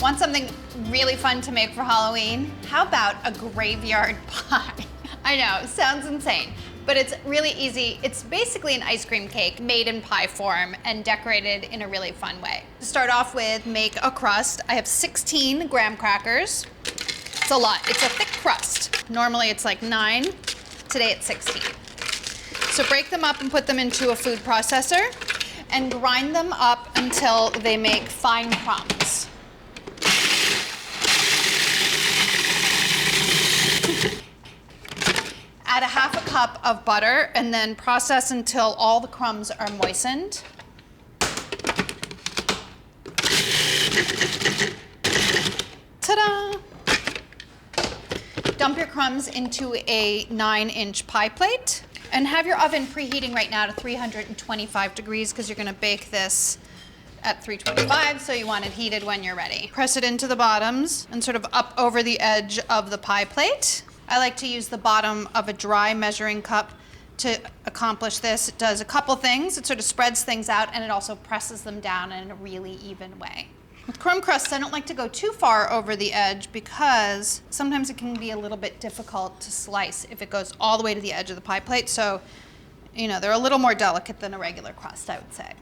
Want something really fun to make for Halloween? How about a graveyard pie? I know, it sounds insane, but it's really easy. It's basically an ice cream cake made in pie form and decorated in a really fun way. To start off with, make a crust. I have 16 graham crackers. It's a lot. It's a thick crust. Normally it's like 9. Today it's 16. So break them up and put them into a food processor and grind them up until they make fine crumbs. Add a half a cup of butter and then process until all the crumbs are moistened. Ta-da! Dump your crumbs into a 9-inch pie plate and have your oven preheating right now to 325 degrees because you're going to bake this at 325, so you want it heated when you're ready. Press it into the bottoms and sort of up over the edge of the pie plate. I like to use the bottom of a dry measuring cup to accomplish this. It does a couple things. It sort of spreads things out and it also presses them down in a really even way. With crumb crusts, I don't like to go too far over the edge because sometimes it can be a little bit difficult to slice if it goes all the way to the edge of the pie plate. So, you know, they're a little more delicate than a regular crust, I would say.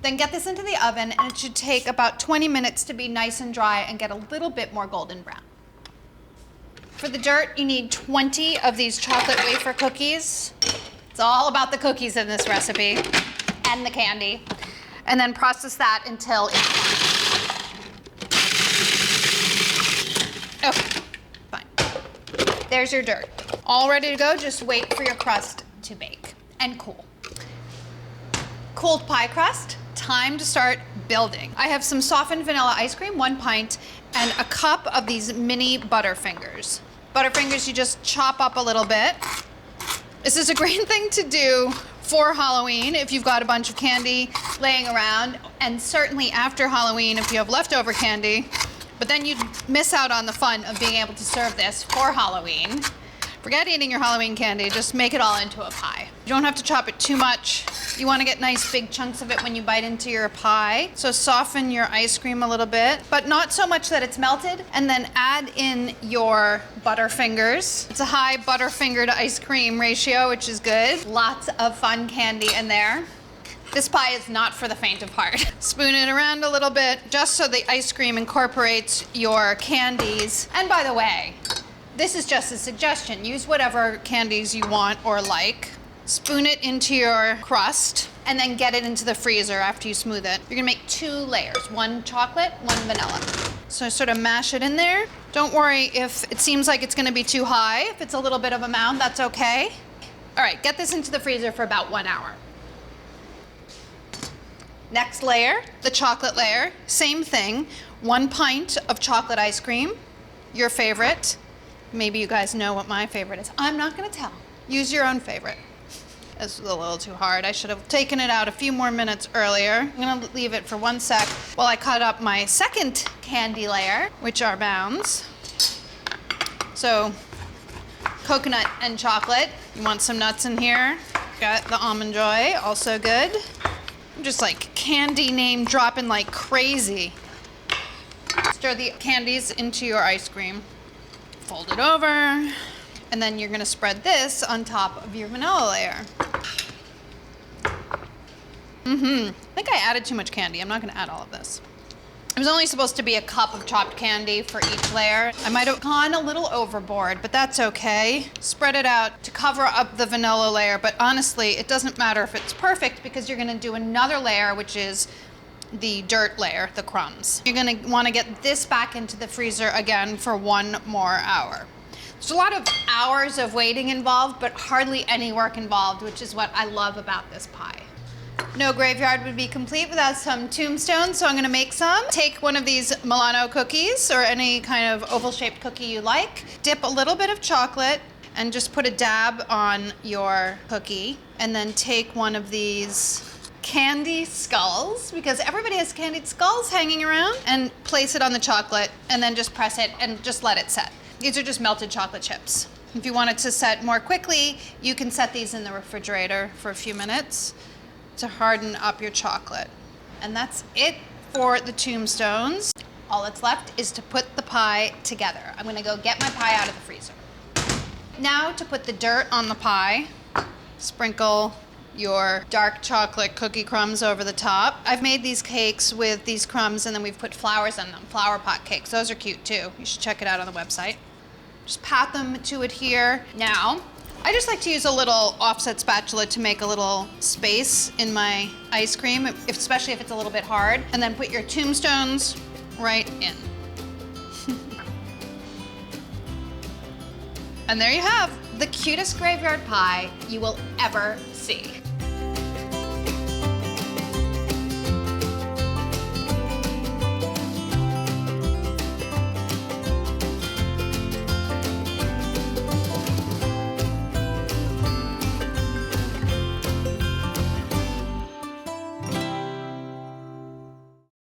Then get this into the oven and it should take about 20 minutes to be nice and dry and get a little bit more golden brown. For the dirt, you need 20 of these chocolate wafer cookies. It's all about the cookies in this recipe and the candy. And then process that until it's okay, fine. There's your dirt. All ready to go, just wait for your crust to bake and cool. Cooled pie crust, time to start building. I have some softened vanilla ice cream, 1 pint, and a cup of these mini Butterfingers. Butterfingers you just chop up a little bit. This is a great thing to do for Halloween if you've got a bunch of candy laying around, and certainly after Halloween if you have leftover candy. But then you'd miss out on the fun of being able to serve this for Halloween. Forget eating your Halloween candy, just make it all into a pie. You don't have to chop it too much. You want to get nice big chunks of it when you bite into your pie. So soften your ice cream a little bit, but not so much that it's melted. And then add in your Butterfingers. It's a high Butterfinger to ice cream ratio, which is good. Lots of fun candy in there. This pie is not for the faint of heart. Spoon it around a little bit, just so the ice cream incorporates your candies. And by the way, this is just a suggestion. Use whatever candies you want or like. Spoon it into your crust and then get it into the freezer after you smooth it. You're gonna make 2 layers, 1 chocolate, 1 vanilla. So sort of mash it in there. Don't worry if it seems like it's gonna be too high. If it's a little bit of a mound, that's okay. All right, get this into the freezer for about 1 hour. Next layer, the chocolate layer. Same thing, 1 pint of chocolate ice cream, your favorite. Maybe you guys know what my favorite is. I'm not gonna tell. Use your own favorite. This was a little too hard. I should have taken it out a few more minutes earlier. I'm gonna leave it for 1 sec while I cut up my second candy layer, which are mounds. So, coconut and chocolate. You want some nuts in here. Got the Almond Joy, also good. I'm just like candy name dropping like crazy. Stir the candies into your ice cream. Fold it over, and then you're gonna spread this on top of your vanilla layer. I think I added too much candy. I'm not gonna add all of this. It was only supposed to be a cup of chopped candy for each layer. I might have gone a little overboard, but that's okay. Spread it out to cover up the vanilla layer, but honestly, it doesn't matter if it's perfect because you're gonna do another layer, which is the dirt layer, the crumbs. You're gonna wanna get this back into the freezer again for 1 more hour. There's a lot of hours of waiting involved, but hardly any work involved, which is what I love about this pie. No graveyard would be complete without some tombstones, so I'm gonna make some. Take one of these Milano cookies or any kind of oval-shaped cookie you like. Dip a little bit of chocolate and just put a dab on your cookie. And then take one of these candy skulls, because everybody has candied skulls hanging around, and place it on the chocolate and then just press it and just let it set. These are just melted chocolate chips. If you want it to set more quickly, you can set these in the refrigerator for a few minutes to harden up your chocolate. And that's it for the tombstones. All that's left is to put the pie together. I'm gonna go get my pie out of the freezer. Now to put the dirt on the pie, sprinkle your dark chocolate cookie crumbs over the top. I've made these cakes with these crumbs and then we've put flowers in them, flower pot cakes. Those are cute too. You should check it out on the website. Just pat them to adhere. Now, I just like to use a little offset spatula to make a little space in my ice cream, especially if it's a little bit hard. And then put your tombstones right in. And there you have the cutest graveyard pie you will ever see.